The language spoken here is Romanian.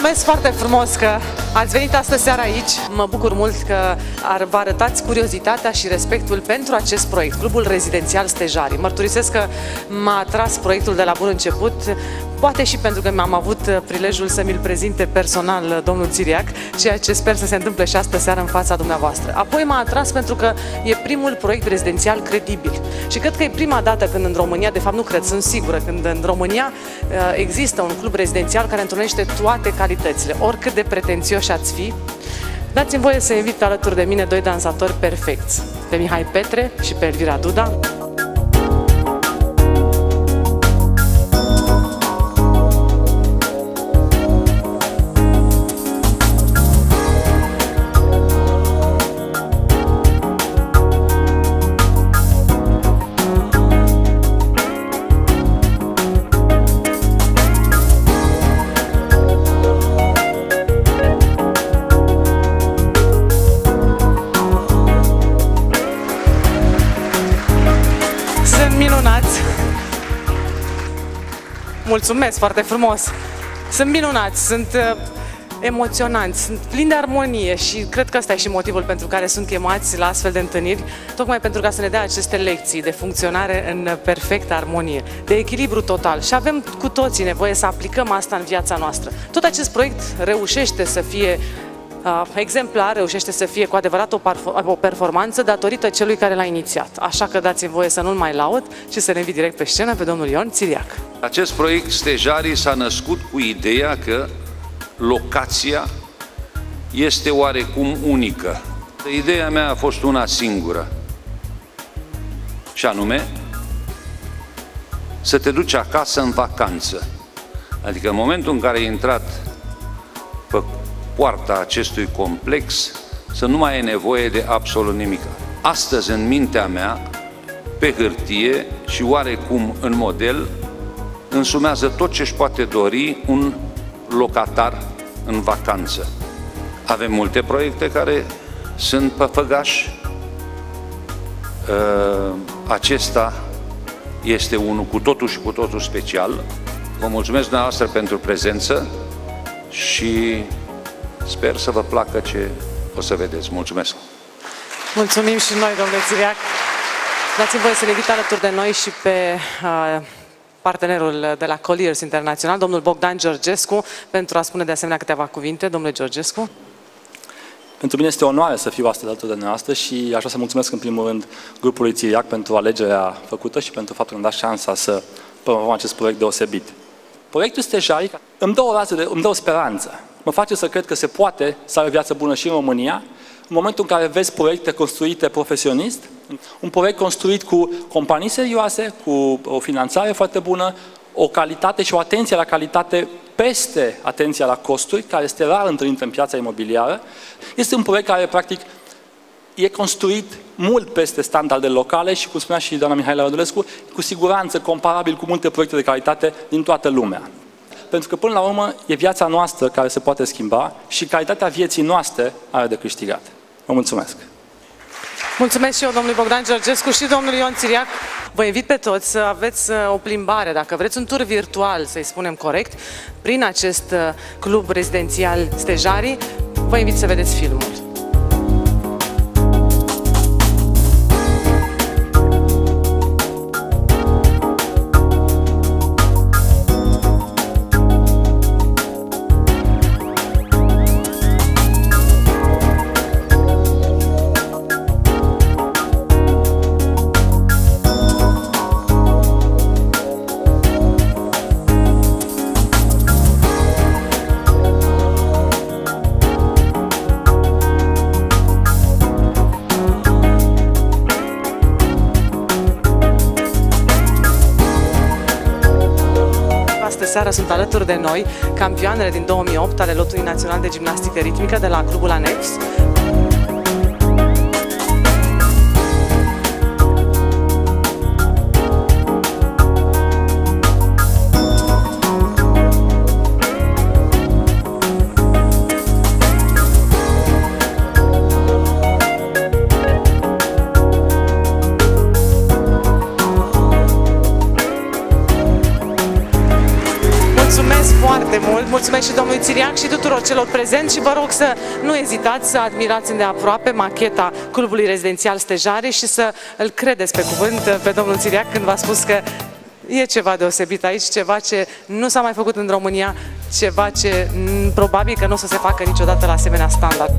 Mulțumesc foarte frumos că ați venit astă seară aici. Mă bucur mult că vă arătați curiozitatea și respectul pentru acest proiect, Clubul Rezidențial Stejarii. Mărturisesc că m-a atras proiectul de la bun început, poate și pentru că am avut prilejul să mi-l prezinte personal domnul Țiriac, ceea ce sper să se întâmple și astă seară în fața dumneavoastră. Apoi m-a atras pentru că e primul proiect rezidențial credibil. Și cred că e prima dată când în România, de fapt nu cred, sunt sigură, când în România există un club rezidențial care întrunește toate calitățile, oricât de pretențioși ați fi. Dați-mi voie să invit alături de mine doi dansatori perfecți, pe Mihai Petre și pe Elvira Duda. Mulțumesc foarte frumos! Sunt minunați, sunt emoționanți, sunt plini de armonie și cred că ăsta e și motivul pentru care sunt chemați la astfel de întâlniri, tocmai pentru ca să ne dea aceste lecții de funcționare în perfectă armonie, de echilibru total. Și avem cu toții nevoie să aplicăm asta în viața noastră. Tot acest proiect reușește să fie exemplar, reușește să fie cu adevărat o performanță datorită celui care l-a inițiat. Așa că dați-mi voie să nu-l mai laud, ci să ne invit direct pe scenă pe domnul Ion Țiriac. Acest proiect Stejarii s-a născut cu ideea că locația este oarecum unică. Ideea mea a fost una singură, și anume să te duci acasă în vacanță. Adică în momentul în care ai intrat pe poarta acestui complex, să nu mai ai nevoie de absolut nimic. Astăzi, în mintea mea, pe hârtie și oarecum în model, însumează tot ce își poate dori un locatar în vacanță. Avem multe proiecte care sunt pe făgaș. Acesta este unul cu totul și cu totul special. Vă mulțumesc dumneavoastră pentru prezență și sper să vă placă ce o să vedeți. Mulțumesc! Mulțumim și noi, domnule Țiriac. Dați-mi voie să-l invit alături de noi și pe partenerul de la Colliers Internațional, domnul Bogdan Georgescu, pentru a spune de asemenea câteva cuvinte. Domnule Georgescu. Pentru mine este o onoare să fiu astăzi alături de noastră și aș vrea să mulțumesc în primul rând grupului Țiriac pentru alegerea făcută și pentru faptul că îmi dat șansa să promovăm acest proiect deosebit. Proiectul Stejarii îmi dă o speranță. Mă face să cred că se poate să ai o viață bună și în România, în momentul în care vezi proiecte construite profesionist, un proiect construit cu companii serioase, cu o finanțare foarte bună, o calitate și o atenție la calitate peste atenția la costuri, care este rar întâlnită în piața imobiliară. Este un proiect care, practic, e construit mult peste standarde locale și, cum spunea și doamna Mihaela Rădulescu, cu siguranță comparabil cu multe proiecte de calitate din toată lumea. Pentru că, până la urmă, e viața noastră care se poate schimba și calitatea vieții noastre are de câștigat. Vă mulțumesc! Mulțumesc și eu, domnului Bogdan Georgescu și domnului Ion Țiriac. Vă invit pe toți să aveți o plimbare, dacă vreți un tur virtual, să-i spunem corect, prin acest club rezidențial Stejarii. Vă invit să vedeți filmul. Seara sunt alături de noi campioanele din 2008 ale Lotului Național de Gimnastică Ritmică de la Clubul Anex. Mulțumesc foarte mult! mulțumesc și domnului Țiriac și tuturor celor prezenți și vă rog să nu ezitați să admirați îndeaproape macheta Clubului Rezidențial Stejarii și să îl credeți pe cuvânt pe domnul Țiriac când v-a spus că e ceva deosebit aici, ceva ce nu s-a mai făcut în România, ceva ce probabil că nu o să se facă niciodată la asemenea standard.